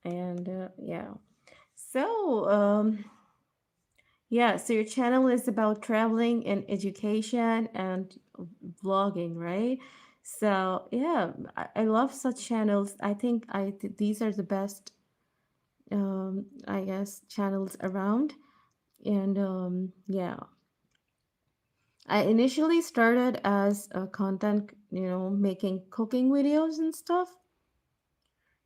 And yeah. So, yeah, so your channel is about traveling and education and vlogging, right? So, yeah, I love such channels. I think these are the best, I guess, channels around. And yeah, I initially started as a content, making cooking videos and stuff.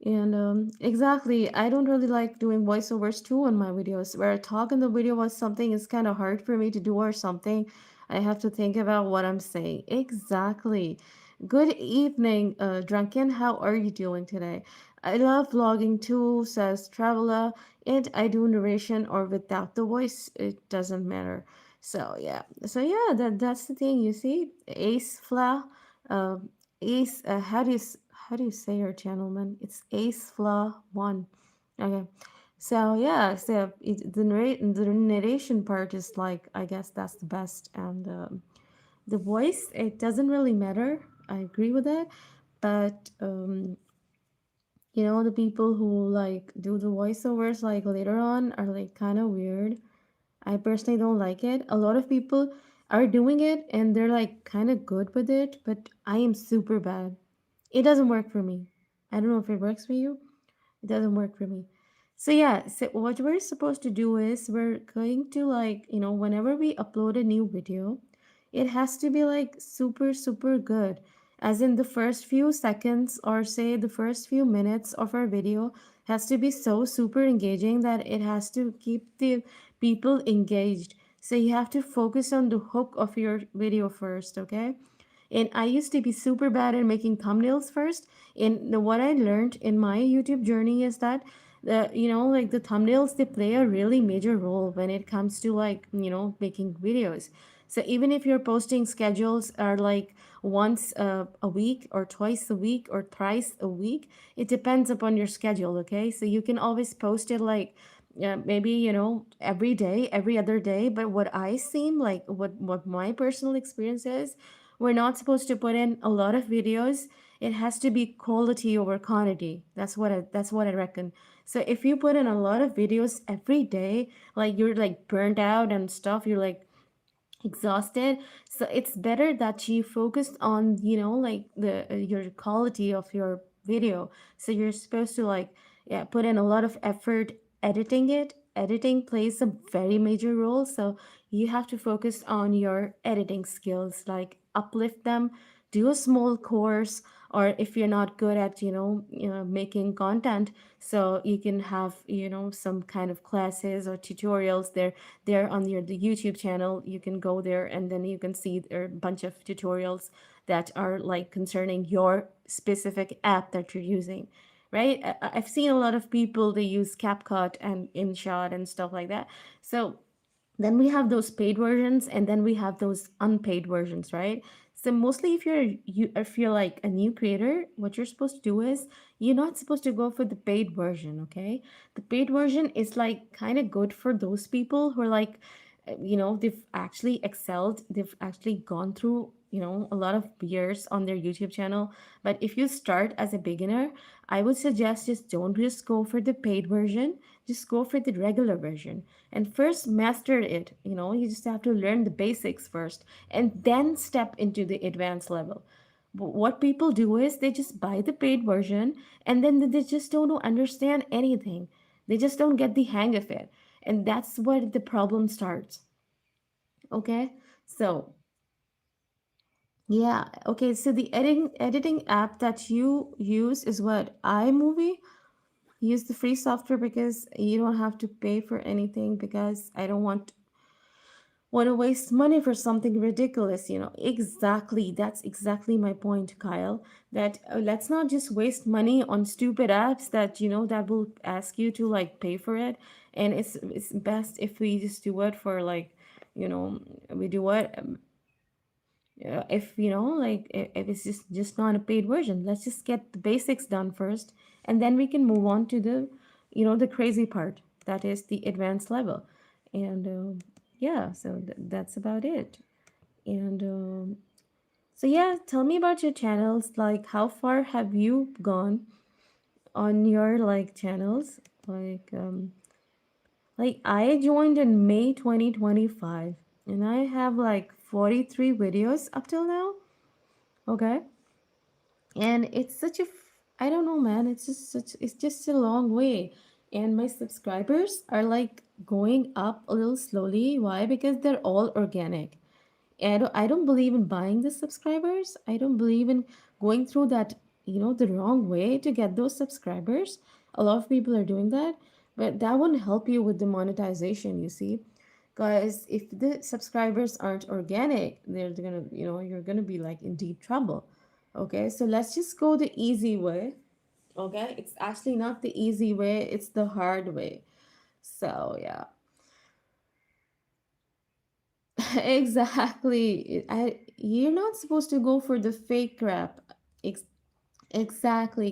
And exactly, I don't really like doing voiceovers too on my videos. Where I talk in the video was something is kind of hard for me to do or something. I have to think about what I'm saying. Exactly. Good evening, Drunken. How are you doing today? I love vlogging too, says Traveler, and I do narration or without the voice. It doesn't matter. That's the thing. You see, Ace Fla, uh, Ace. How do you say your channel, man? It's Ace Flaw One. Okay. So yeah, the narration part is like, I guess that's the best, and the voice, it doesn't really matter. I agree with that, but the people who like do the voiceovers like later on are like kind of weird. I personally don't like it. A lot of people are doing it and they're like kind of good with it, but I am super bad. It doesn't work for me. I don't know if it works for you. It doesn't work for me. So yeah, so what we're supposed to do is we're going to like, whenever we upload a new video, it has to be like super, super good. As in the first few seconds or say the first few minutes of our video has to be so super engaging that it has to keep the people engaged. So you have to focus on the hook of your video first, okay? And I used to be super bad at making thumbnails first. And what I learned in my YouTube journey is that like the thumbnails, they play a really major role when it comes to like, making videos. So even if your posting schedules are like once a week or twice a week or thrice a week, it depends upon your schedule, okay? So you can always post it like maybe every day, every other day. But what I seem like, what my personal experience is, we're not supposed to put in a lot of videos. It has to be quality over quantity. That's what I reckon. So if you put in a lot of videos every day, like you're like burnt out and stuff, you're like exhausted. So it's better that you focused on, like the your quality of your video. So you're supposed to like, yeah, put in a lot of effort editing it. Editing plays a very major role, so you have to focus on your editing skills, like uplift them, do a small course. Or if you're not good at making content, so you can have some kind of classes or tutorials there on the YouTube channel. You can go there and then you can see there are a bunch of tutorials that are like concerning your specific app that you're using, right? I've seen a lot of people, they use CapCut and InShot and stuff like that. So then we have those paid versions and then we have those unpaid versions, right? So mostly if you're like a new creator, what you're supposed to do is you're not supposed to go for the paid version, okay? The paid version is like kind of good for those people who are like they've actually excelled, they've actually gone through a lot of years on their YouTube channel. But if you start as a beginner, I would suggest just don't just go for the paid version, just go for the regular version and first master it. You just have to learn the basics first and then step into the advanced level. What people do is they just buy the paid version and then they just don't understand anything. They just don't get the hang of it. And that's where the problem starts. Okay? So, yeah. Okay, so the editing app that you use is what? iMovie? Use the free software because you don't have to pay for anything, because I don't want to waste money for something ridiculous. Exactly, that's exactly my point, Kyle. That let's not just waste money on stupid apps that that will ask you to like pay for it. And it's best if we just do it for like, you know we do it, if like if it's just not a paid version, let's just get the basics done first, and then we can move on to the crazy part, that is the advanced level. And yeah, so that's about it. And so yeah, tell me about your channels, like how far have you gone on your like channels? Like I joined in May 2025 and I have like 43 videos up till now. Okay. And it's such a I don't know, man, it's just a long way. And my subscribers are like going up a little slowly. Why? Because they're all organic. I don't believe in buying the subscribers. I don't believe in going through that, the wrong way to get those subscribers. A lot of people are doing that, but that won't help you with the monetization, you see. Because if the subscribers aren't organic, they're gonna, you're gonna be like in deep trouble. Okay, so let's just go the easy way. Okay, it's actually not the easy way, it's the hard way. So yeah. Exactly. You're not supposed to go for the fake crap. Ex- exactly,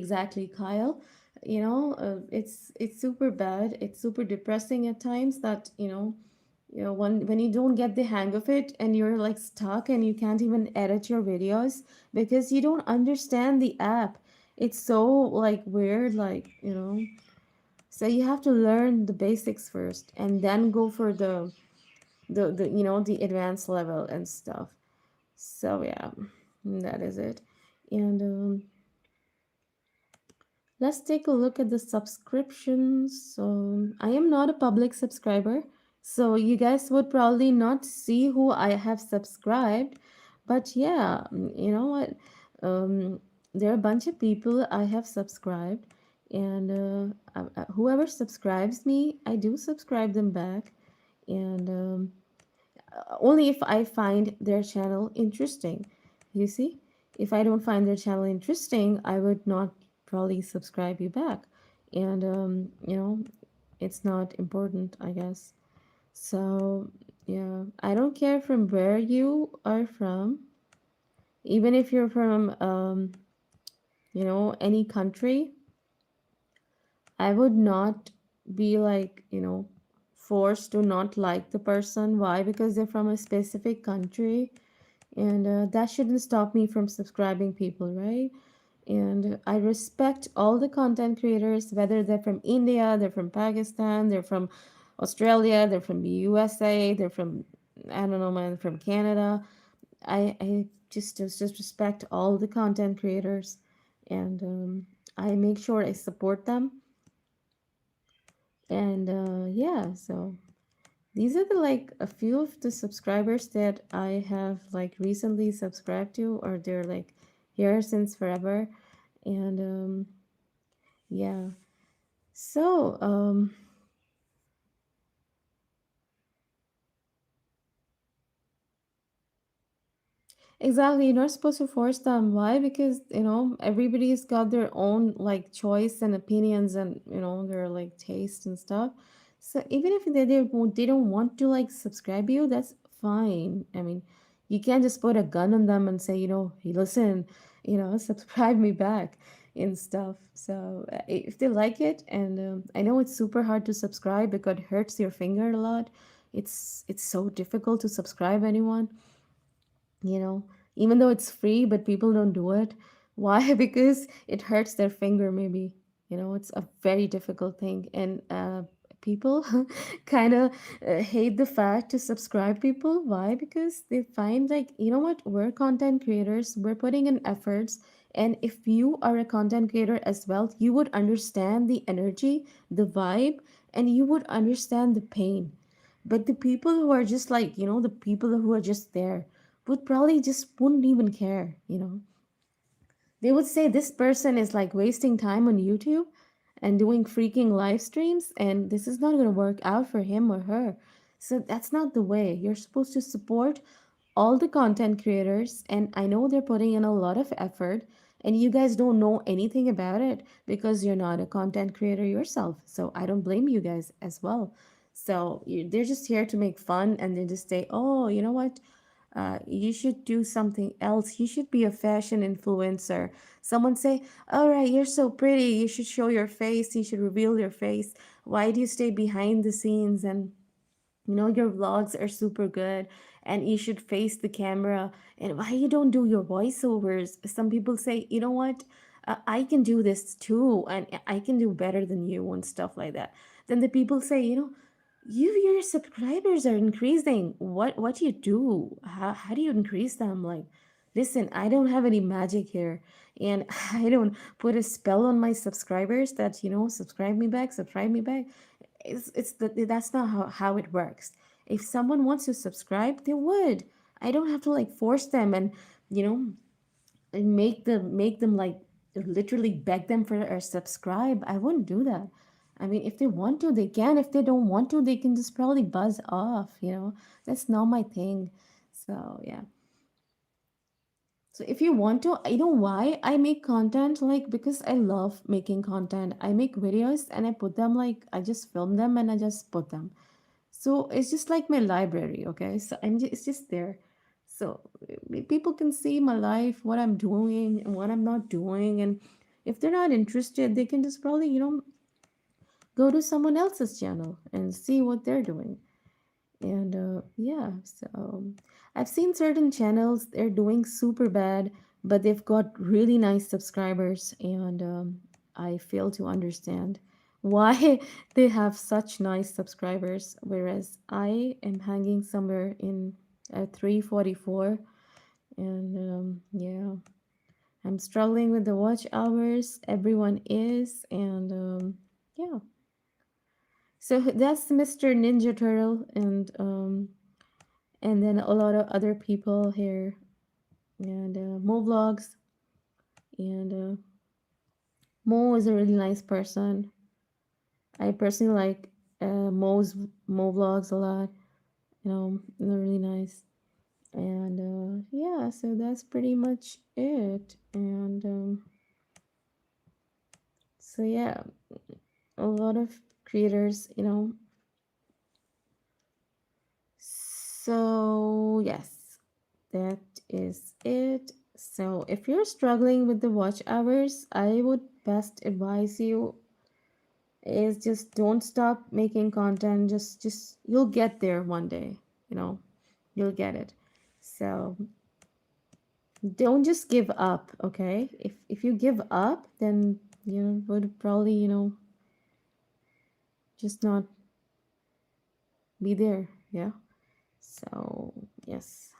Kyle. It's super bad. It's super depressing at times that, when you don't get the hang of it and you're like stuck and you can't even edit your videos because you don't understand the app. It's so like weird, like, so you have to learn the basics first and then go for the advanced level and stuff. So yeah, that is it. And let's take a look at the subscriptions. So I am not a public subscriber, so you guys would probably not see who I have subscribed. But yeah, you know what? Um, there are a bunch of people I have subscribed, and whoever subscribes me, I do subscribe them back. And only if I find their channel interesting. You see, if I don't find their channel interesting, I would not probably subscribe you back. And, it's not important, I guess. So, yeah, I don't care from where you are from, even if you're from, any country. I would not be like, forced to not like the person. Why? Because they're from a specific country, and that shouldn't stop me from subscribing people, right? And I respect all the content creators, whether they're from India, they're from Pakistan, they're from Australia, they're from the USA, they're from, I don't know, man, from Canada. I just respect all the content creators, and I make sure I support them. And yeah, so these are the like a few of the subscribers that I have like recently subscribed to, or they're like here since forever. And yeah. So exactly, you're not supposed to force them. Why? Because, everybody's got their own like choice and opinions and, their like taste and stuff. So even if they don't want to like subscribe you, that's fine. I mean, you can't just put a gun on them and say, hey, listen, subscribe me back and stuff. So if they like it, and I know it's super hard to subscribe because it hurts your finger a lot. It's so difficult to subscribe anyone, you know even though it's free, but people don't do it. Why? Because it hurts their finger, maybe. It's a very difficult thing, and people kind of hate the fact to subscribe people. Why? Because they find like, what, we're content creators, we're putting in efforts, and if you are a content creator as well, you would understand the energy, the vibe, and you would understand the pain. But the people who are just like, the people who are just there would probably just wouldn't even care. They would say this person is like wasting time on YouTube and doing freaking live streams, and this is not going to work out for him or her. So that's not the way. You're supposed to support all the content creators, and I know they're putting in a lot of effort, and you guys don't know anything about it because you're not a content creator yourself. So I don't blame you guys as well. So they're just here to make fun, and they just say, oh, you know what, you should do something else. You should be a fashion influencer. Someone say, all right, you're so pretty, you should show your face, you should reveal your face. Why do you stay behind the scenes? And your vlogs are super good, and you should face the camera. And why you don't do your voiceovers? Some people say, you know what, I can do this too, and I can do better than you and stuff like that. Then the people say, your subscribers are increasing. What do you do? How do you increase them? Like, listen, I don't have any magic here, and I don't put a spell on my subscribers that subscribe me back. That's not how it works. If someone wants to subscribe, they would. I don't have to like force them you know and make them like literally beg them for a subscribe. I wouldn't do that. I mean, if they want to, they can. If they don't want to, they can just probably buzz off. That's not my thing. So yeah. So if you want to, you know why I make content? Like, because I love making content. I make videos and I put them, like, I just film them and I just put them. So it's just like my library, okay? So it's just there. So people can see my life, what I'm doing and what I'm not doing. And if they're not interested, they can just probably, go to someone else's channel and see what they're doing. And yeah, so I've seen certain channels, they're doing super bad, but they've got really nice subscribers. And I fail to understand why they have such nice subscribers, whereas I am hanging somewhere in 344. And yeah, I'm struggling with the watch hours. Everyone is. And yeah, so that's Mr. Ninja Turtle. And then a lot of other people here, and Mo vlogs, and Mo is a really nice person. I personally like Mo vlogs a lot. They're really nice. And yeah, so that's pretty much it. And so yeah, a lot of creators. So yes, that is it. So if you're struggling with the watch hours, I would best advise you is just don't stop making content. Just you'll get there one day. you know you'll get it. So don't just give up, okay? If you give up, then you would probably just not be there. Yeah. So yes.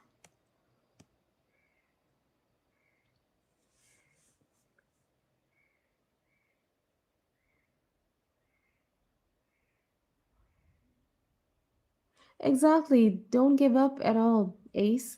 Exactly, don't give up at all, Ace.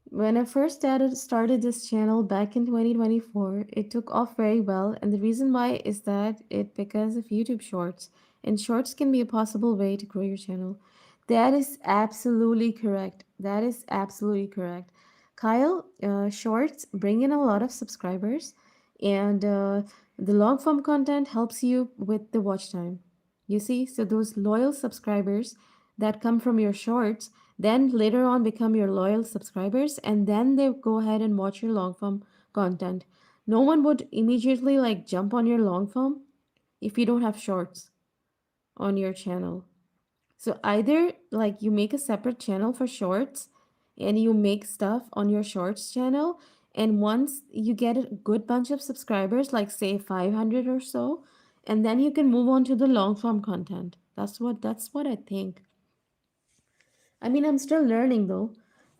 When I first started this channel back in 2024, it took off very well, and the reason why is that it because of YouTube Shorts, and Shorts can be a possible way to grow your channel. That is absolutely correct. That is absolutely correct. Kyle, Shorts bring in a lot of subscribers, and the long form content helps you with the watch time. You see, so those loyal subscribers that come from your Shorts then later on become your loyal subscribers, and then they go ahead and watch your long form content. No one would immediately like jump on your long form if you don't have shorts on your channel. So either like you make a separate channel for shorts and you make stuff on your shorts channel, and once you get a good bunch of subscribers, like say 500 or so, and then you can move on to the long form content. That's what I think. I mean, I'm still learning though.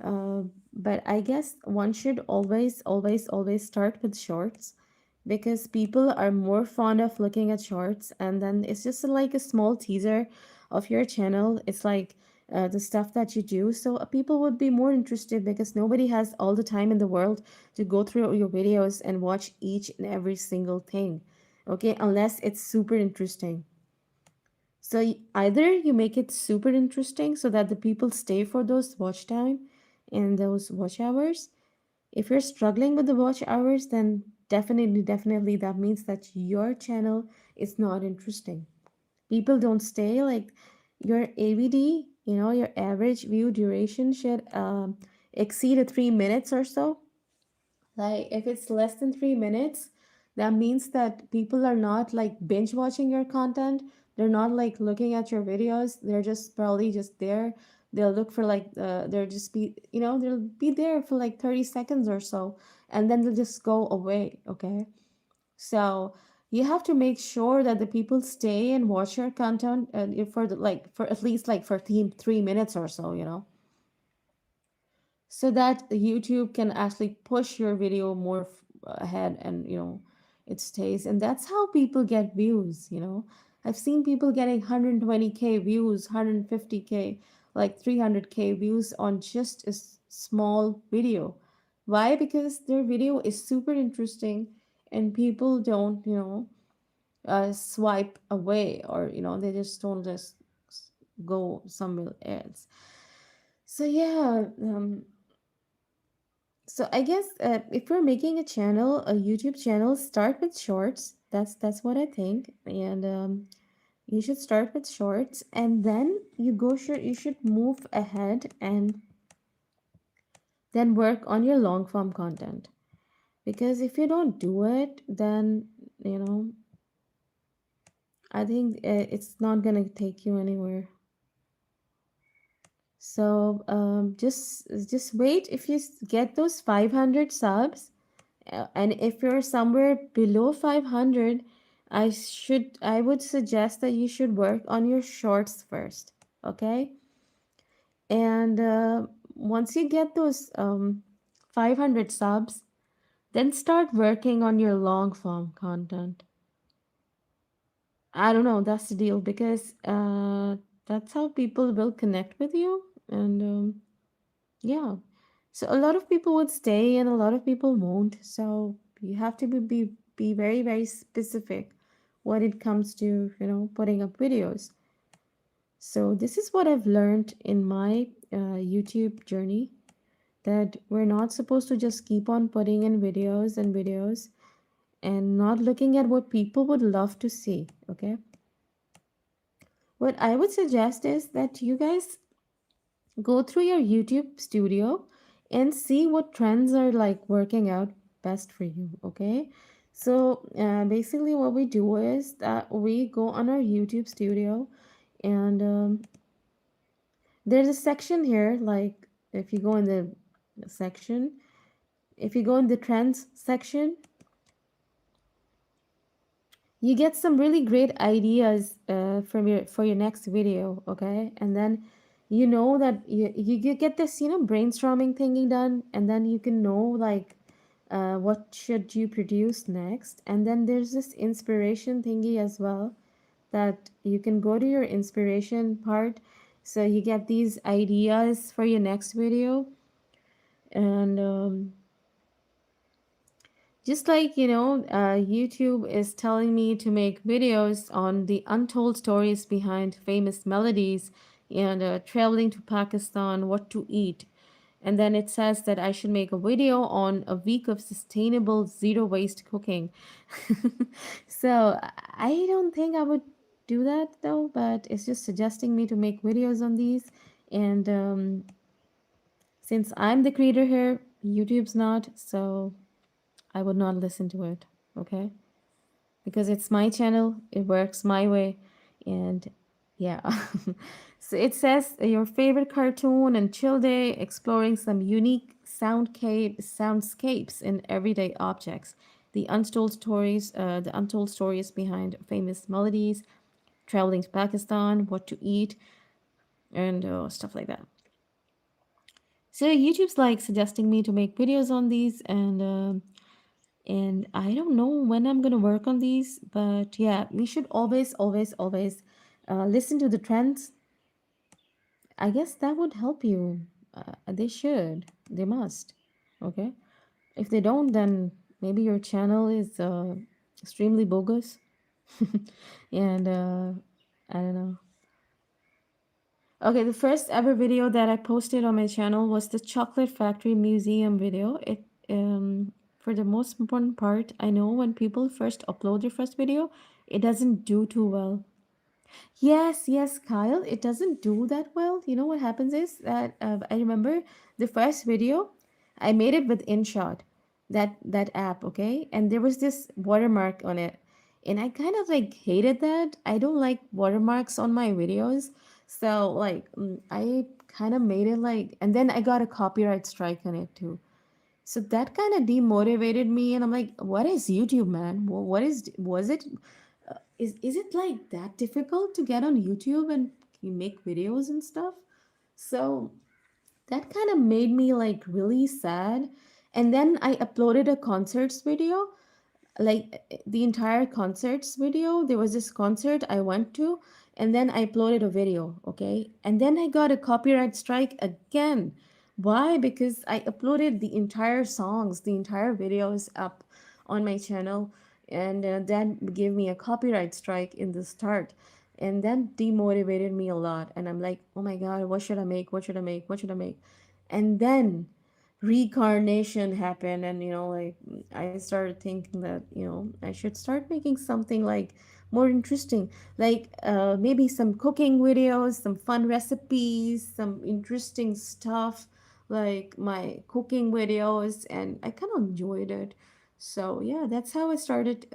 Uh, but I guess one should always, always, always start with shorts because people are more fond of looking at shorts, and then it's just like a small teaser of your channel. It's like the stuff that you do. So people would be more interested because nobody has all the time in the world to go through your videos and watch each and every single thing. Okay, unless it's super interesting. So either you make it super interesting so that the people stay for those watch time and those watch hours. If you're struggling with the watch hours, then definitely that means that your channel is not interesting. People don't stay. Like your AVD, your average view duration should exceed a 3 minutes or so. Like if it's less than 3 minutes, that means that people are not like binge watching your content. They're not like looking at your videos. They're just probably just there they'll look for like they'll just be, they'll be there for like 30 seconds or so, and then they'll just go away. Okay, so you have to make sure that the people stay and watch your content for for at least like for 3 minutes or so, so that YouTube can actually push your video more ahead, and it stays. And that's how people get views. I've seen people getting 120K views, 150K, like 300K views on just a small video. Why? Because their video is super interesting, and people don't swipe away, or they just don't just go somewhere else. So yeah, so I guess if you're making a channel, a YouTube channel, start with shorts. That's what I think, and you should start with shorts, and then you should move ahead and then work on your long form content. Because if you don't do it, then you know I think it's not gonna take you anywhere. So just wait if you get those 500 subs. And if you're somewhere below 500, I would suggest that you should work on your shorts first. Okay, and once you get those 500 subs, then start working on your long form content. I don't know, that's the deal, because that's how people will connect with you. And yeah, so a lot of people would stay and a lot of people won't. So you have to be very, very specific when it comes to, putting up videos. So this is what I've learned in my YouTube journey, that we're not supposed to just keep on putting in videos and videos and not looking at what people would love to see. Okay. What I would suggest is that you guys go through your YouTube studio and see what trends are like working out best for you. Okay. So basically, what we do is that we go on our YouTube studio, and there's a section here. Like, if you go in the section, if you go in the trends section, you get some really great ideas for your next video. Okay, and then that you get this brainstorming thingy done, and then you can know like what should you produce next. And then there's this inspiration thingy as well, that you can go to your inspiration part, so you get these ideas for your next video. And just like, YouTube is telling me to make videos on the untold stories behind famous melodies, and traveling to Pakistan, what to eat. And then it says that I should make a video on a week of sustainable zero waste cooking. So I don't think I would do that though, but it's just suggesting me to make videos on these. And since I'm the creator here, YouTube's not, so I would not listen to it. Okay, because it's my channel, it works my way. And yeah. So it says your favorite cartoon and chill day, exploring some unique soundscapes in everyday objects, the untold stories behind famous melodies, traveling to Pakistan, what to eat, and stuff like that. So YouTube's like suggesting me to make videos on these, and I don't know when I'm gonna work on these, but yeah, we should always, always, always listen to the trends. I guess that would help you. They should, they must. Okay, if they don't, then maybe your channel is extremely bogus. And I don't know. Okay, the first ever video that I posted on my channel was the Chocolate Factory Museum video. For the most important part, I know when people first upload their first video, it doesn't do too well. Yes, yes, Kyle, it doesn't do that well. You know what happens is that I remember the first video, I made it with InShot, that app, okay? And there was this watermark on it. And I kind of like hated that. I don't like watermarks on my videos. So like I kind of made it like, and then I got a copyright strike on it too. So that kind of demotivated me, and I'm like, what is YouTube, man? What is, was it, is it like that difficult to get on YouTube and you make videos and stuff? So that kind of made me like really sad. And then I uploaded a concerts video, like the entire concerts video. There was this concert I went to, and then I uploaded a video, okay, and then I got a copyright strike again. Why? Because I uploaded the entire songs, the entire videos up on my channel, and that gave me a copyright strike in the start, and that demotivated me a lot. And I'm like, oh my god, what should I make, what should I make, what should I make? And then reincarnation happened, and like I started thinking that I should start making something like more interesting, like maybe some cooking videos, some fun recipes, some interesting stuff, like my cooking videos, and I kind of enjoyed it. So yeah, that's how I started.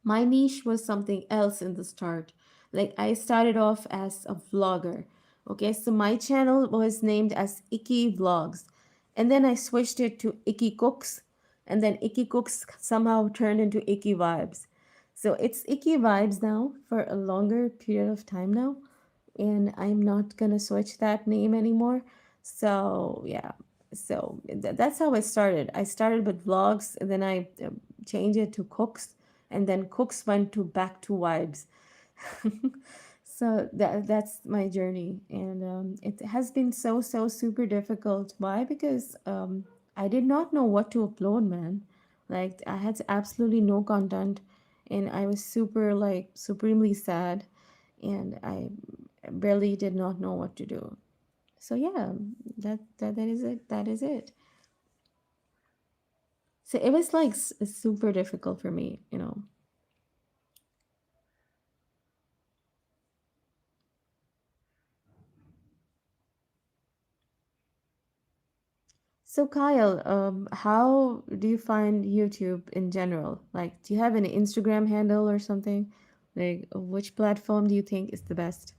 My niche was something else in the start. Like I started off as a vlogger. Okay, so my channel was named as Ikki Vlogs. And then I switched it to Ikki Cooks. And then Ikki Cooks somehow turned into Ikki Vibes. So it's Ikki Vibes now for a longer period of time now. And I'm not gonna switch that name anymore. So yeah, so that's how I started. I started with vlogs, and then I changed it to cooks, and then cooks went to back to vibes. So that's my journey, and it has been so super difficult. Why? Because I did not know what to upload, man. Like I had absolutely no content, and I was super like supremely sad, and I really did not know what to do. So yeah, that is it. That is it. So it was like super difficult for me. So Kyle, how do you find YouTube in general? Like, do you have an Instagram handle or something? Like, which platform do you think is the best?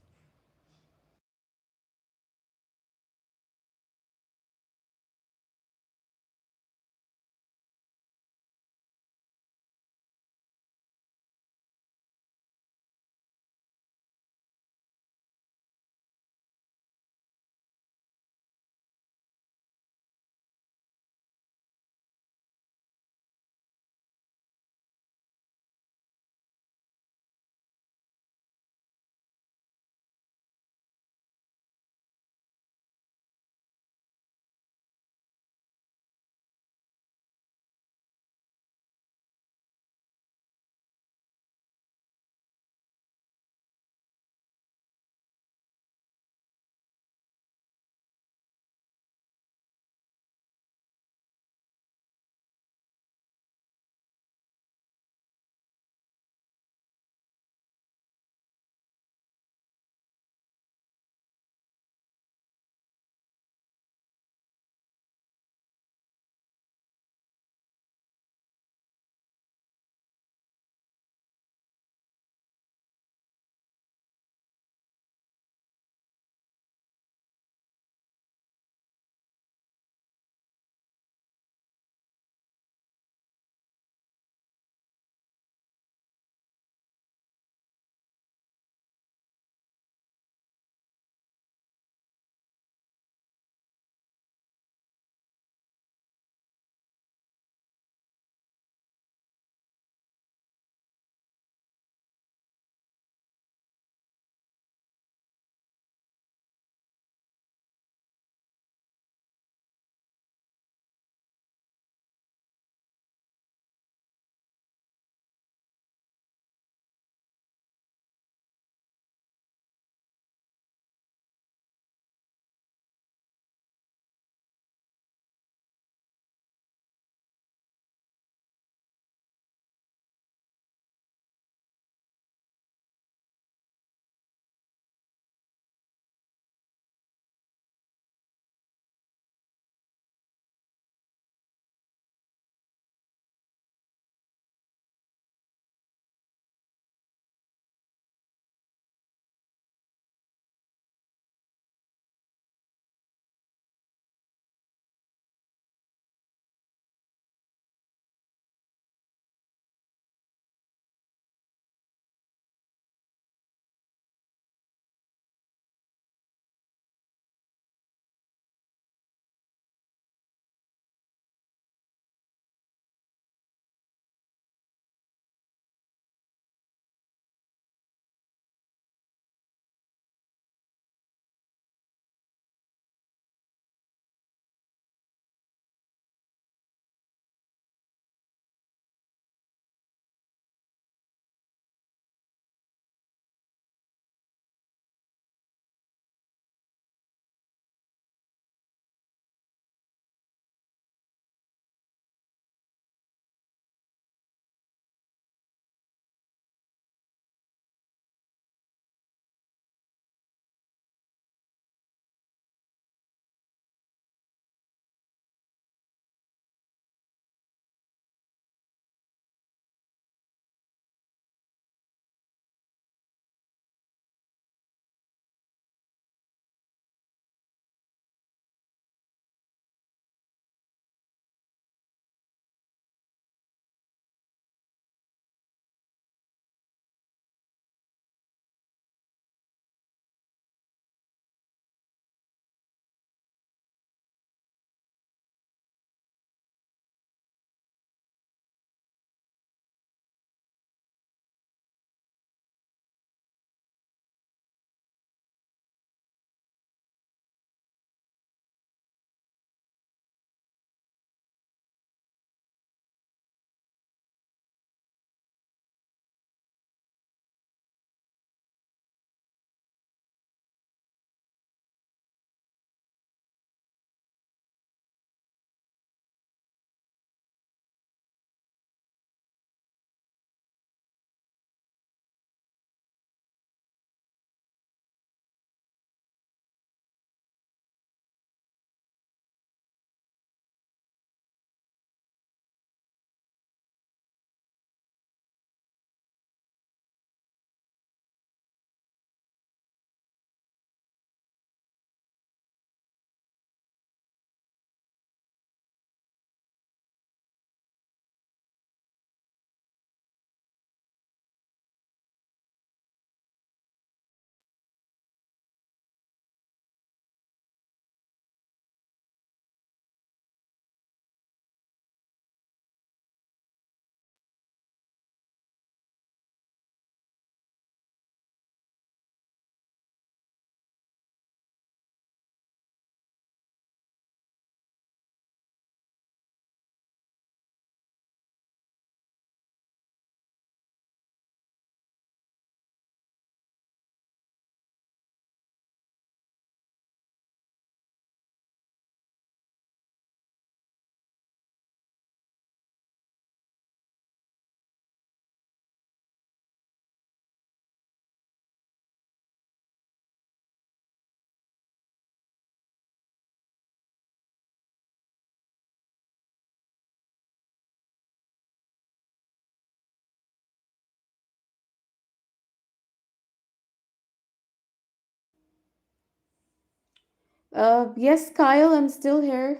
Yes, Kyle, I'm still here.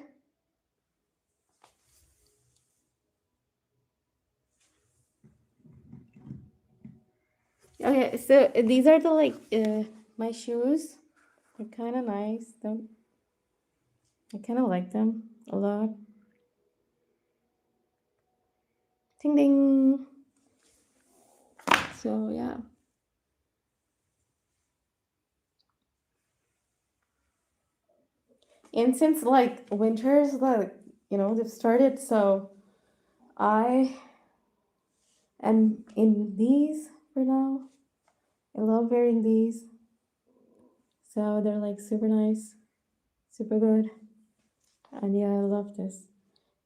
Okay, so these are the like my shoes. They're kind of nice. Don't I kind of like them a lot. Ding ding. So yeah, and since like winter's like they've started, so I am in these for now. I love wearing these, so they're like super nice, super good, and yeah, I love this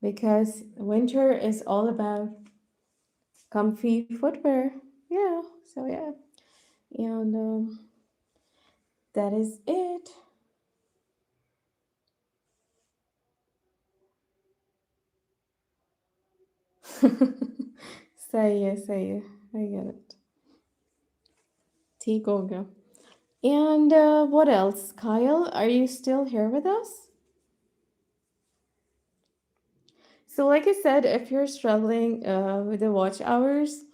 because winter is all about comfy footwear. Yeah, so yeah, and that is it. Say it. I get it. Take over. And what else? Kyle, are you still here with us? So, like I said, if you're struggling with the watch hours,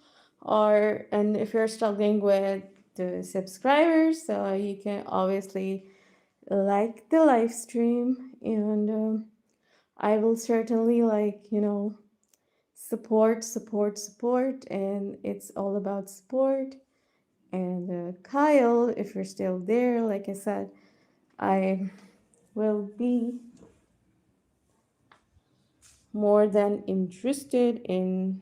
and if you're struggling with the subscribers, so you can obviously like the live stream, and I will certainly support, and it's all about support. And Kyle, if you're still there, like I said, I will be more than interested in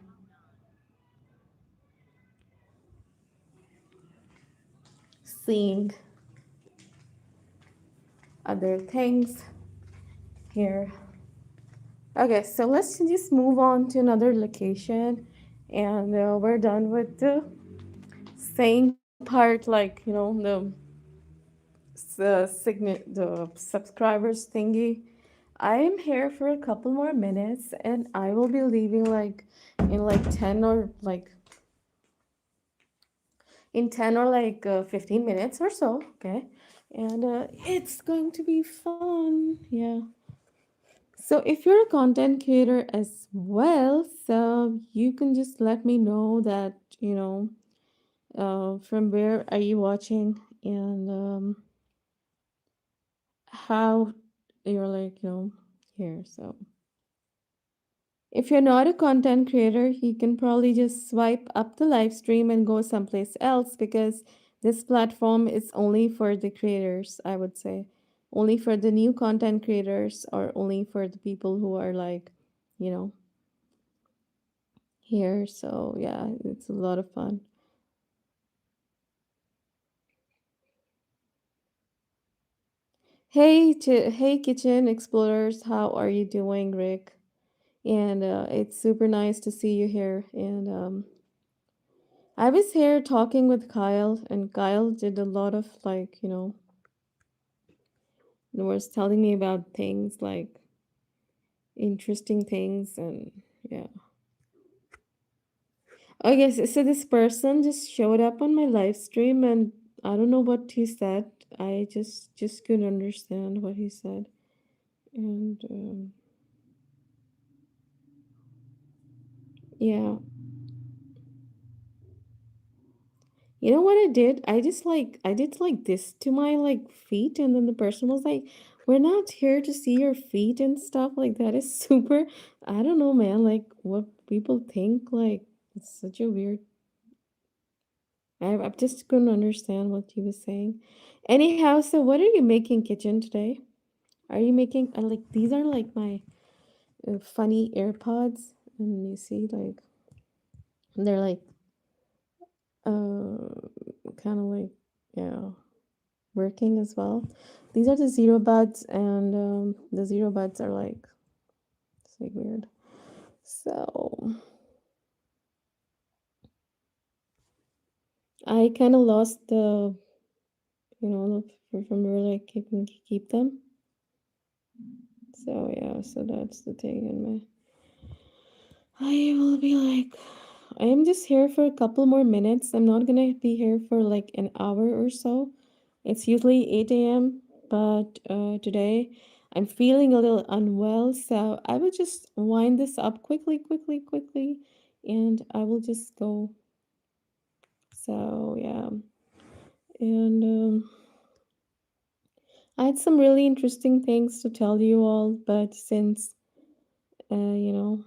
seeing other things here. Okay, so let's just move on to another location, and we're done with the saying part, like the subscribers thingy. I am here for a couple more minutes, and I will be leaving like in like 10 or like in 10 or 15 minutes or so, okay? And it's going to be fun. Yeah. So if you're a content creator as well, so you can just let me know that, from where are you watching, and how you're here. So if you're not a content creator, you can probably just swipe up the live stream and go someplace else, because this platform is only for the creators, I would say. Only for the new content creators, or only for the people who are you know, here. So yeah, it's a lot of fun. Hey kitchen explorers, how are you doing, Rick? And it's super nice to see you here. And I was here talking with Kyle, and Kyle did a lot of was telling me about things like interesting things, and yeah. Okay, so this person just showed up on my live stream, and I don't know what he said. I just couldn't understand what he said, and yeah. You know what I did? I did like this to my feet, and then the person was like, "We're not here to see your feet and stuff." Like that is super. I don't know, man. Like what people think. Like it's such a weird. I just couldn't understand what he was saying. Anyhow, so what are you making kitchen today? Are you making like these are like my funny AirPods, and you see they're kind of yeah, working as well. These are the zero buds, and the zero buds are it's like weird. So I kind of lost the from where I can keep them. So yeah, so that's the thing. And I will be I am just here for a couple more minutes. I'm not gonna be here for like an hour or so. It's usually 8 a.m. but today I'm feeling a little unwell, so I will just wind this up quickly, quickly, quickly, and I will just go. So, yeah. And I had some really interesting things to tell you all, but since, you know,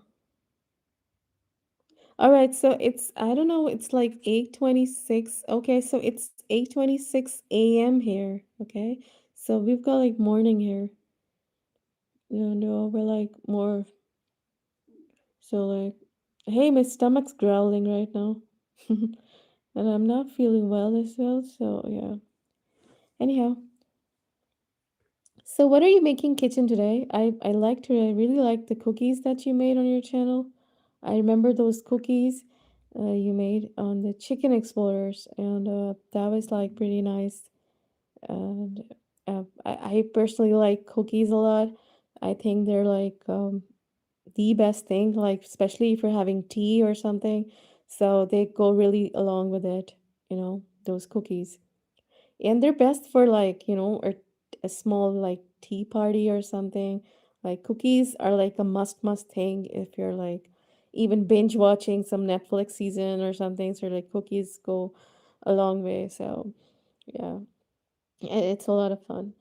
all right, so it's I don't know, it's like 8:26. Okay, so it's 8:26 a.m. here, okay? So we've got like morning here. No, we're like more so like hey, my stomach's growling right now. And I'm not feeling well as well, so yeah. Anyhow, so what are you making kitchen today? I really like the cookies that you made on your channel. I remember those cookies you made on the chicken explorers, and that was like pretty nice. And I personally like cookies a lot. I think they're like the best thing, like especially if you're having tea or something. So they go really along with it, those cookies. And they're best for like, a small like tea party or something. Like cookies are like a must thing if you're like even binge watching some Netflix season or something. So like cookies go a long way. So yeah, it's a lot of fun.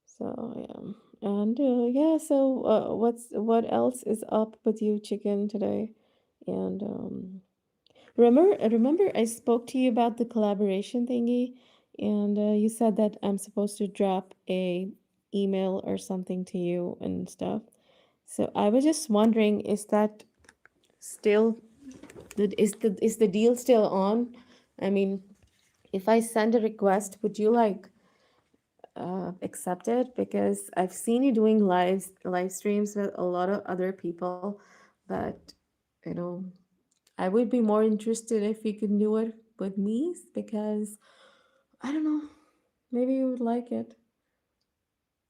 So yeah, and yeah. So what else is up with you, chicken, today? And remember, I spoke to you about the collaboration thingy, and you said that I'm supposed to drop a email or something to you and stuff. So I was just wondering, is that still is the deal still on? I mean, if I send a request, would you like accept it? Because I've seen you doing live streams with a lot of other people, but you know, I would be more interested if you could do it with me because I don't know, maybe you would like it.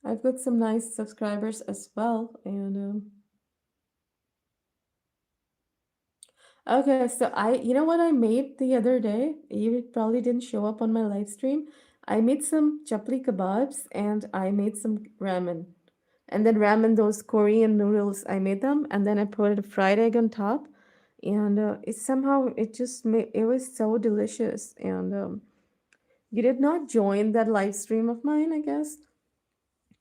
I've got some nice subscribers as well, and okay, so you know what I made the other day? You probably didn't show up on my live stream. I made some chapli kebabs and I made some ramen. And then ramen, those Korean noodles, I made them and then I put a fried egg on top. And it was so delicious. And you did not join that live stream of mine, I guess.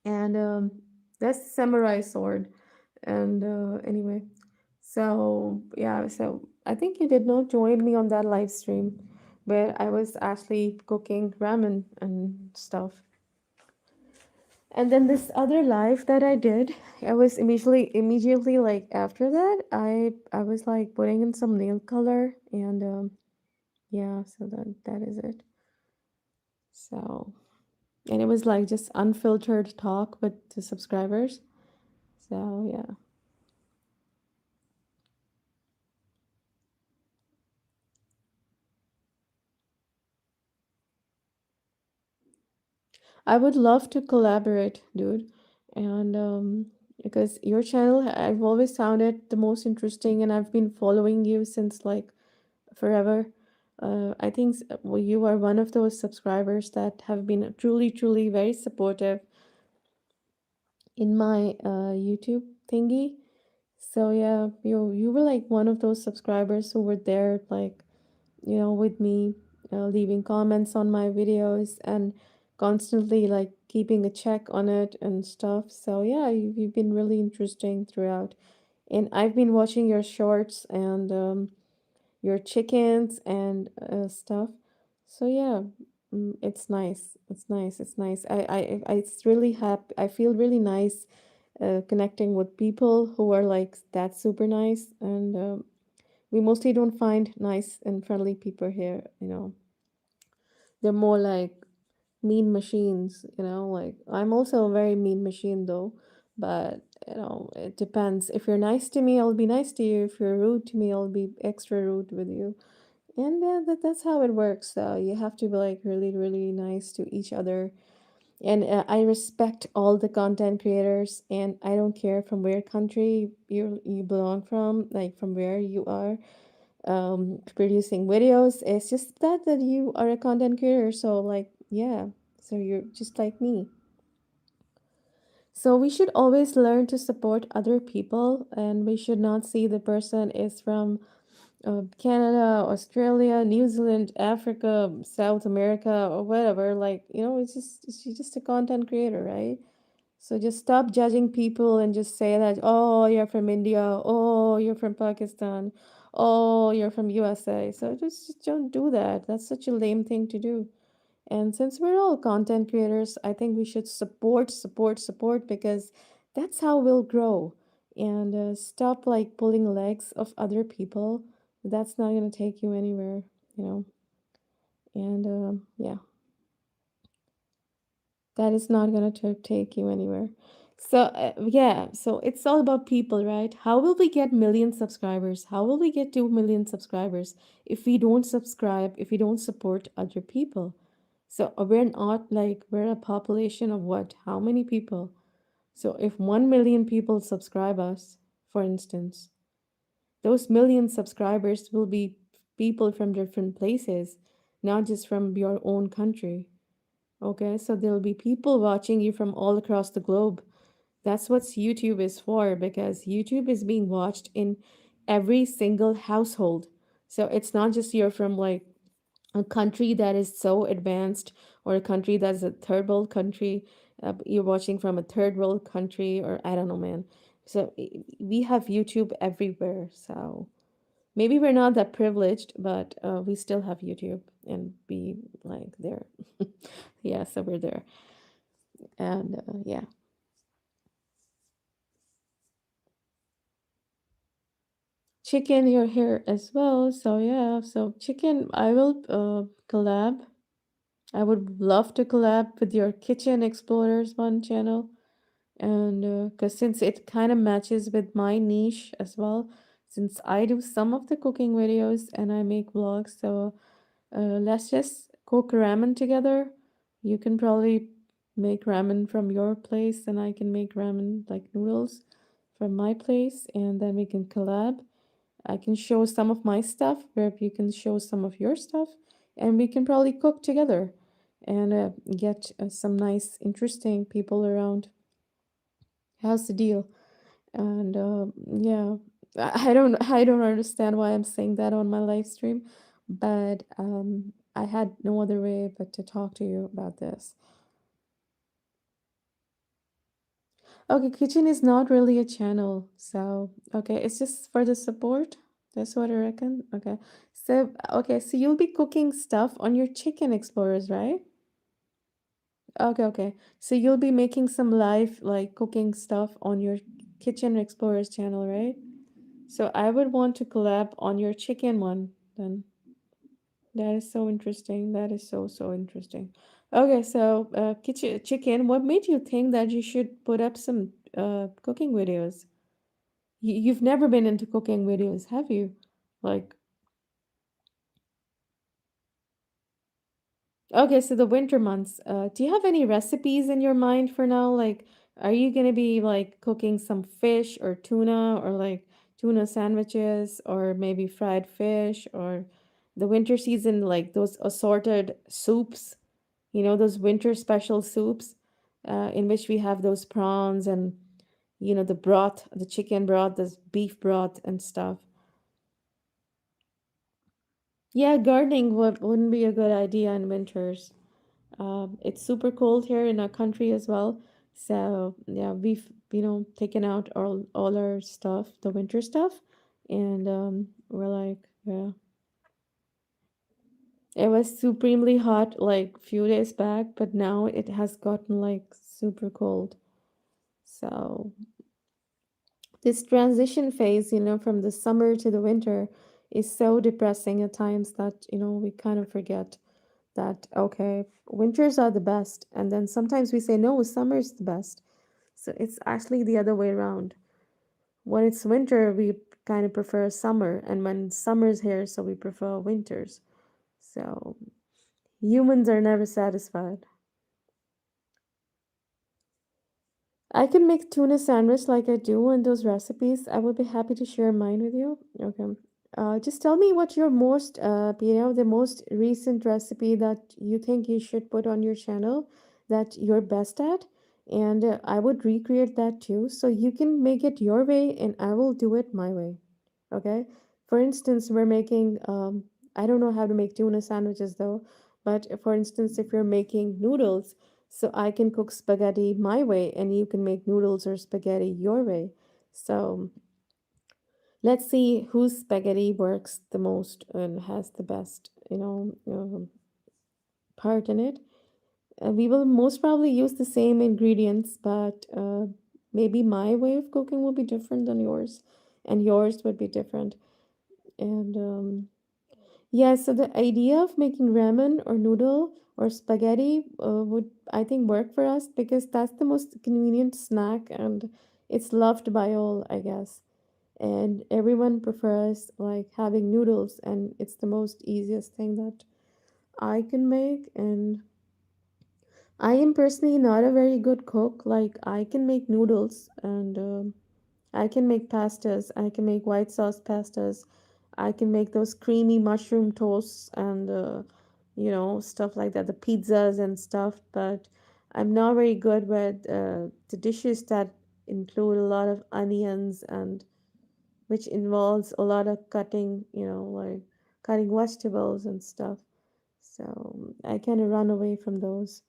And that's samurai sword. And anyway, so yeah, so I think you did not join me on that live stream where I was actually cooking ramen and stuff. And then this other live that I did, I was immediately like after that, I was like putting in some nail color and yeah, so that is it. So, and it was like just unfiltered talk with the subscribers. So, yeah. I would love to collaborate, dude. And because your channel, I've always found it the most interesting, and I've been following you since like forever. I think well, you are one of those subscribers that have been truly, truly very supportive in my YouTube thingy. So yeah, you were like one of those subscribers who were there, like with me, leaving comments on my videos and constantly like keeping a check on it and stuff. So yeah, you've been really interesting throughout, and I've been watching your shorts and your chickens and stuff. So yeah, it's nice. It's nice. It's nice. It's really happy. I feel really nice connecting with people who are like that super nice. And we mostly don't find nice and friendly people here. They're more like mean machines. Like I'm also a very mean machine though, but it depends. If you're nice to me, I'll be nice to you. If you're rude to me, I'll be extra rude with you. And that's how it works. You have to be like really, really nice to each other. And I respect all the content creators, and I don't care from where country you belong from, like from where you are producing videos. It's just that you are a content creator. So like yeah, so you're just like me. So we should always learn to support other people, and we should not see the person is from Canada, Australia, New Zealand, Africa, South America, or whatever. Like, it's just she's just a content creator, right? So just stop judging people and just say that, oh, you're from India, oh, you're from Pakistan, oh, you're from USA. So just don't do that. That's such a lame thing to do. And since we're all content creators, I think we should support, support, support because that's how we'll grow. And stop like pulling legs of other people. That's not going to take you anywhere, you know. And yeah, that is not going to take you anywhere. So, yeah, so it's all about people, right? How will we get million subscribers? How will we get 2 million subscribers if we don't subscribe, if we don't support other people? So, we're not like, we're a population of what? How many people? So, if 1 million people subscribe us, for instance, those million subscribers will be people from different places, not just from your own country. Okay, so there'll be people watching you from all across the globe. That's what YouTube is for because YouTube is being watched in every single household. So it's not just you're from like a country that is so advanced or a country that's a third world country. You're watching from a third world country, or I don't know, man. So we have YouTube everywhere. So maybe we're not that privileged, but we still have YouTube and be like there. Yeah, so we're there. And yeah. Chicken, you're here as well. So yeah, so chicken, I will collab. I would love to collab with your Kitchen Explorers one channel, and because since it kind of matches with my niche as well, since I do some of the cooking videos and I make vlogs, so let's just cook ramen together. You can probably make ramen from your place, and I can make ramen like noodles from my place, and then we can collab. I can show some of my stuff, where you can show some of your stuff, and we can probably cook together and get some nice, interesting people around. How's the deal? And yeah, I don't understand why I'm saying that on my live stream, but I had no other way but to talk to you about this. Okay, kitchen is not really a channel, so okay, it's just for the support. That's what I reckon. Okay, so you'll be cooking stuff on your Chicken Explorers, right? Okay. So you'll be making some live like cooking stuff on your Kitchen Explorers channel, right? So I would want to collab on your chicken one then. That is so interesting. That is so interesting. Okay, so kitchen chicken, what made you think that you should put up some cooking videos? You've never been into cooking videos, have you? Like, okay, so the winter months. Do you have any recipes in your mind for now? Like, are you gonna be like cooking some fish or tuna or like tuna sandwiches or maybe fried fish or the winter season, like those assorted soups, those winter special soups, in which we have those prawns and, the broth, the chicken broth, this beef broth and stuff. Yeah, gardening wouldn't be a good idea in winters. It's super cold here in our country as well. So yeah, we've taken out all our stuff, the winter stuff, and we're like, yeah, it was supremely hot like few days back, but now it has gotten like super cold. So this transition phase, from the summer to the winter, is so depressing at times that we kind of forget that okay, winters are the best, and then sometimes we say no, summer's the best. So it's actually the other way around. When it's winter, we kind of prefer summer, and when summer's here, so we prefer winters. So humans are never satisfied. I can make tuna sandwich like I do in those recipes. I would be happy to share mine with you. Okay. Just tell me what your most, the most recent recipe that you think you should put on your channel that you're best at, and I would recreate that too. So you can make it your way, and I will do it my way. Okay. For instance, we're making, I don't know how to make tuna sandwiches though, but for instance, if you're making noodles, so I can cook spaghetti my way, and you can make noodles or spaghetti your way. So let's see whose spaghetti works the most and has the best, part in it. We will most probably use the same ingredients, but maybe my way of cooking will be different than yours, and yours would be different. And yeah, so the idea of making ramen or noodle or spaghetti would, I think, work for us because that's the most convenient snack and it's loved by all, I guess. And everyone prefers like having noodles, and it's the most easiest thing that I can make. And I am personally not a very good cook. Like, I can make noodles and I can make pastas. I can make white sauce pastas. I can make those creamy mushroom toasts and, stuff like that, the pizzas and stuff. But I'm not very good with the dishes that include a lot of onions and which involves a lot of cutting, like cutting vegetables and stuff. So I kind of run away from those.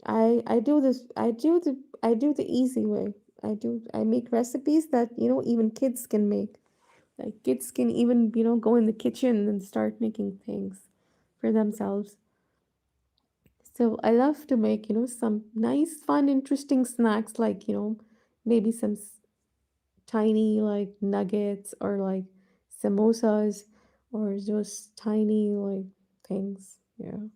I do this I do the easy way. I make recipes that, even kids can make. Like kids can even, go in the kitchen and start making things for themselves. So I love to make, some nice, fun, interesting snacks like, maybe some tiny like nuggets or like samosas or just tiny like things. Yeah.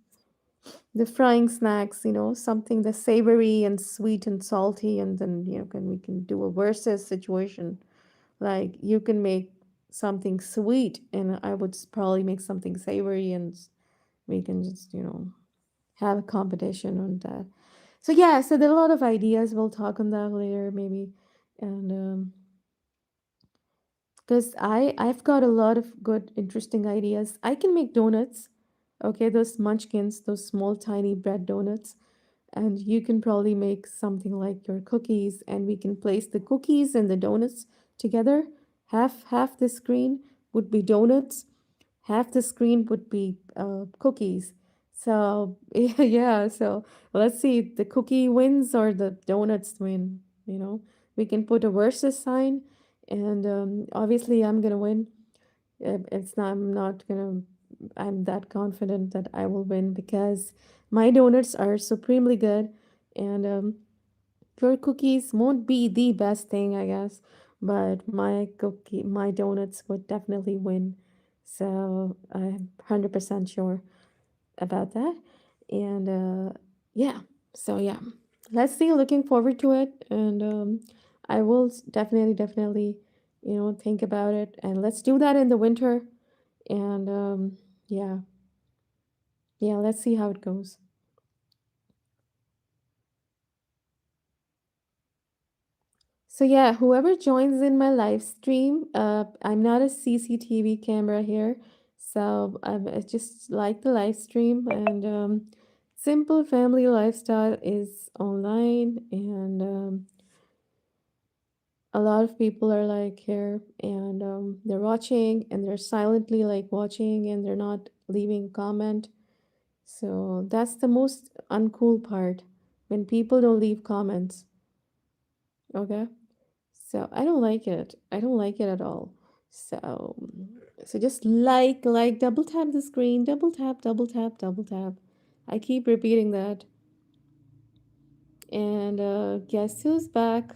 The frying snacks, something that's savory and sweet and salty, and then we can do a versus situation. Like you can make something sweet, and I would probably make something savory, and we can just have a competition on that. So yeah, so there are a lot of ideas. We'll talk on that later, maybe, and because I've got a lot of good, interesting ideas. I can make donuts. Okay, those munchkins, those small, tiny bread donuts, and you can probably make something like your cookies, and we can place the cookies and the donuts together. Half the screen would be donuts, half the screen would be cookies. So yeah, so let's see, the cookie wins or the donuts win. We can put a versus sign, and obviously I'm gonna win. It's not. I'm not gonna. I'm that confident that I will win because my donuts are supremely good, and your cookies won't be the best thing, I guess, but my donuts would definitely win. So I'm 100% sure about that, and yeah. So yeah, let's see. Looking forward to it, and I will definitely, think about it, and let's do that in the winter and yeah, yeah, let's see how it goes. So yeah, whoever joins in my live stream, I'm not a CCTV camera here, so I just like the live stream, and simple family lifestyle is online, and a lot of people are like here, and they're watching, and they're silently like watching, and they're not leaving comment. So that's the most uncool part when people don't leave comments. Okay. So I don't like it. I don't like it at all. So just like double tap the screen, double tap, double tap, double tap. I keep repeating that. And guess who's back?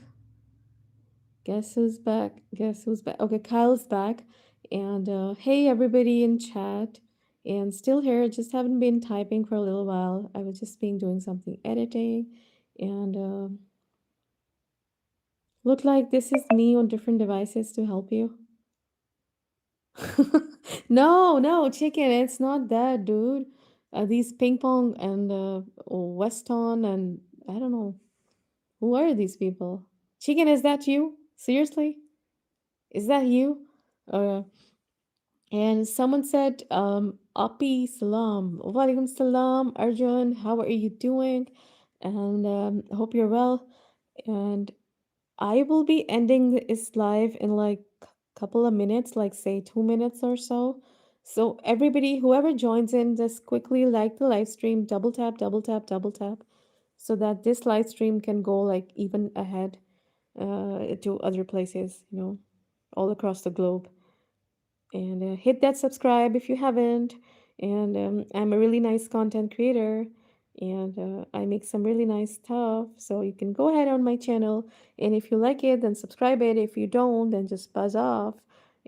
Guess who's back? Guess who's back? Okay, Kyle's back. And hey everybody in chat. And still here, just haven't been typing for a little while. I was just being doing something editing, and look like this is me on different devices to help you. No, no, chicken. It's not that, dude. These ping pong and Weston and I don't know who are these people. Chicken, is that you? Seriously, is that you? Uh, and someone said, Api Salam, Walaikum Salam, Arjun. How are you doing? and I hope you're well. And I will be ending this live in like couple of minutes, like say 2 minutes or so. So everybody, whoever joins in, just quickly like the live stream, double tap, double tap, double tap, so that this live stream can go like even ahead to other places, all across the globe. And hit that subscribe if you haven't. And I'm a really nice content creator, and I make some really nice stuff. So you can go ahead on my channel, and if you like it, then subscribe it. If you don't, then just buzz off.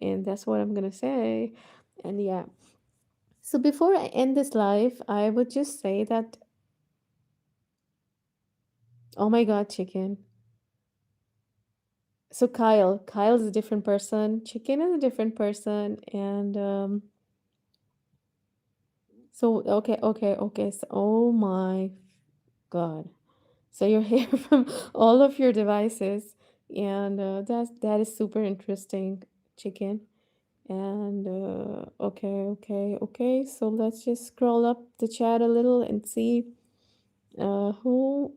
And that's what I'm gonna say. And yeah. So before I end this live, I would just say that, oh my God, chicken. So Kyle's a different person. Chicken is a different person, and so okay. So, oh my God. So you're here from all of your devices, and that is super interesting, chicken. And okay. So let's just scroll up the chat a little and see who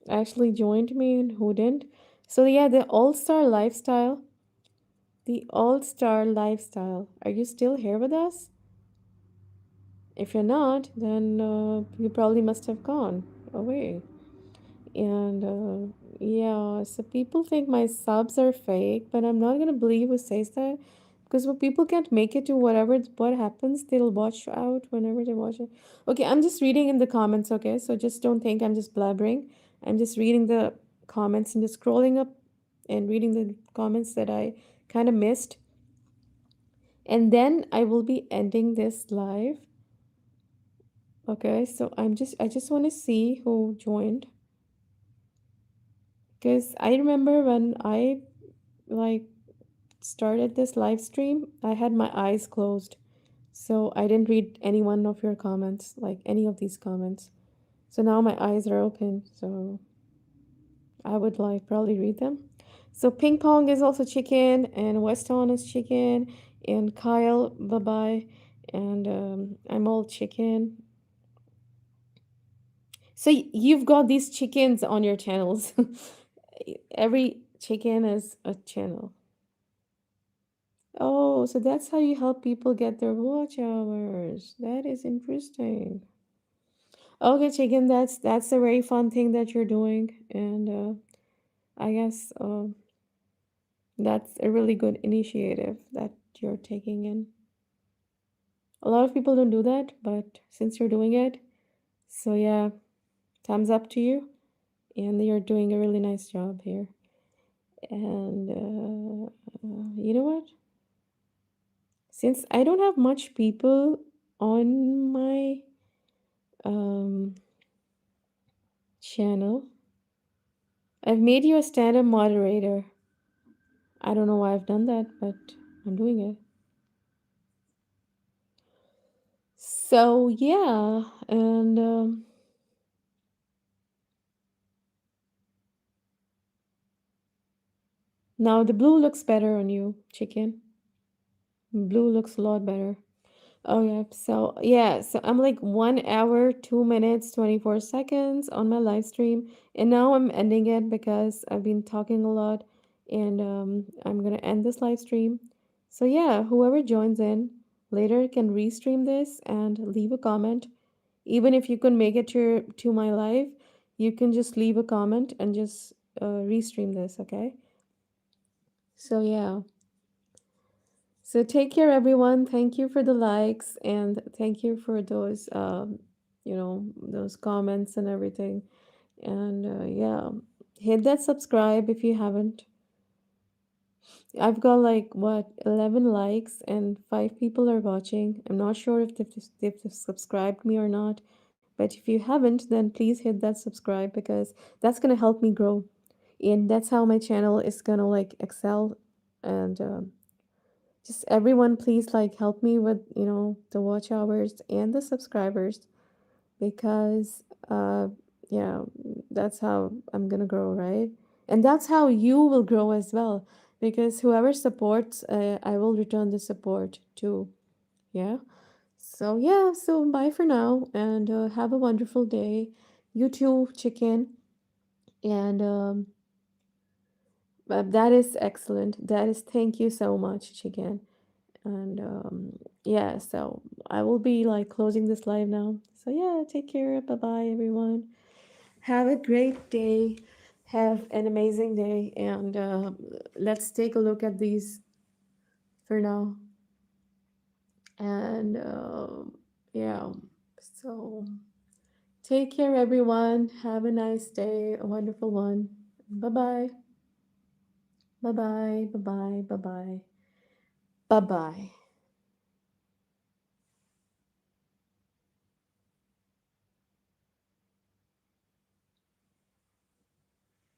actually joined me and who didn't. So yeah, the All Star Lifestyle. Are you still here with us? If you're not, then you probably must have gone away. And yeah, so people think my subs are fake, but I'm not gonna believe who says that, because when people can't make it to what happens, they'll watch out whenever they watch it. Okay, I'm just reading in the comments. Okay, so just don't think I'm just blabbering. I'm just reading the comments and just scrolling up and reading the comments that I kind of missed, and then I will be ending this live. Okay, so I just want to see who joined, because I remember when I like started this live stream, I had my eyes closed. So I didn't read any one of your comments, like any of these comments. So now my eyes are open. So I would like probably read them. So Ping Pong is also chicken, and Weston is chicken, and Kyle, bye bye. And I'm all chicken. So you've got these chickens on your channels. Every chicken is a channel. Oh, so that's how you help people get their watch hours. That is interesting. Okay, chicken, that's a very fun thing that you're doing, and I guess that's a really good initiative that you're taking in. A lot of people don't do that, but since you're doing it, so yeah, thumbs up to you, and you're doing a really nice job here. And you know what? Since I don't have much people on my um channel, I've made you a stand-up moderator. I don't know why I've done that, but I'm doing it. So yeah, and now the blue looks better on you, chicken. Blue looks a lot better. Oh yeah, so I'm like 1 hour, 2 minutes, 24 seconds on my live stream, and now I'm ending it because I've been talking a lot, and I'm gonna end this live stream. So yeah, whoever joins in later can restream this and leave a comment. Even if you couldn't make it to my live, you can just leave a comment and just restream this. Okay. So yeah. So take care, everyone. Thank you for the likes, and thank you for those, those comments and everything. And yeah, hit that subscribe if you haven't. I've got like what 11 likes and 5 people are watching. I'm not sure if they've subscribed me or not, but if you haven't, then please hit that subscribe, because that's gonna help me grow, and that's how my channel is gonna like excel. And just everyone, please like help me with the watch hours and the subscribers, because yeah, that's how I'm gonna grow, right? And that's how you will grow as well, because whoever supports, I will return the support too. Yeah. So yeah, so bye for now, and have a wonderful day. You too, chicken. And that is excellent. That is, thank you so much, chicken. And yeah, so I will be like closing this live now. So yeah, take care. Bye bye, everyone. Have a great day. Have an amazing day. And let's take a look at these for now. And yeah, so take care, everyone. Have a nice day, a wonderful one. Bye bye. Bye bye. Bye bye. Bye bye. Bye bye.